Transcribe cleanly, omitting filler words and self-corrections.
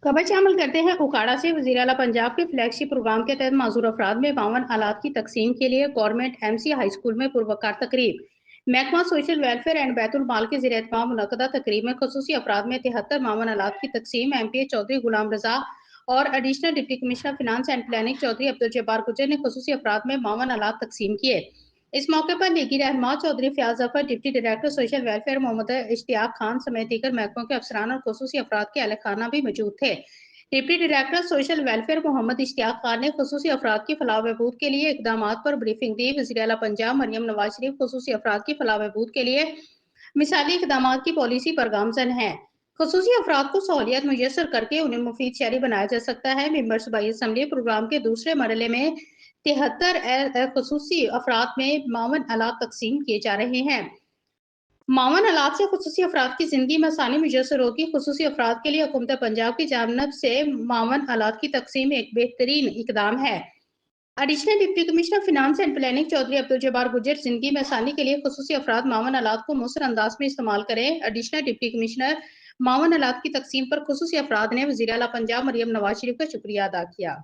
खबर शामिल करते हैं उकाड़ा से। वज़ीर आला पंजाब के फ्लैगशिप प्रोग्राम के तहत माजूर अफराद में 52 आलात की तकसीम के लिए गवर्नमेंट MC हाई स्कूल में पुरवकार तकरीब। महकमा सोशल वेलफेयर एंड बैतुल माल के ज़रिए एहतमाम मुनक़दा तकरीब में खसूसी अफराद में 73 52 आलात की तकसीम MPA चौधरी गुलाम रजा और additional deputy commissioner finance and planning Chaudhary Abdul Jabbar Gujjar ने खसूसी अफराद में 52 आलात तकसीम किए। इस मौके पर लीगी रहनुमा Chaudhary Fayyaz Zafar, deputy director social welfare Mohammad Ishtiaq Khan समेत दीगर महकमों के अफसरान और खसूसी अफराद के अहल खाना भी मौजूद थे। Deputy director social welfare Mohammad Ishtiaq Khan ने खसूसी अफराद की फलाह बहबूद के लिए इकदाम पर ब्रीफिंग दी। वज़ीर आला पंजाब मरियम नवाज शरीफ खसूसी अफराद की फलाह बहबूद के लिए मिसाली इकदाम की पॉलिसी पर गामजन है। खसूसी अफराद को सहूलियत मुयसर करके उन्हें मुफीद शहरी बनाया जा सकता है। मेंबर्स बाई असम्बली प्रोग्राम के दूसरे मरहले में 73 खसूसी अफराद में 52 आलात तकसीम किए जा रहे हैं। 52 आलात से खसूसी अफराद की जिंदगी में आसानी मुयसर होगी। खसूसी अफराद के लिए हुकूमत पंजाब की जानिब से 52 आलात की तकसीम एक बेहतरीन इकदाम है। Additional deputy commissioner finance and planning Chaudhary Abdul Jabbar Gujjar, जिंदगी में आसानी के लिए खसूसी अफराद 52 आलात को मौसर अंदाज में इस्तेमाल करें। एडिशनल डिप्टी कमिश्नर 52 आलात की तकसीम पर खसूसी अफराद ने वज़ीर आला पंजाब मरियम नवाज शरीफ का शुक्रिया अदा किया।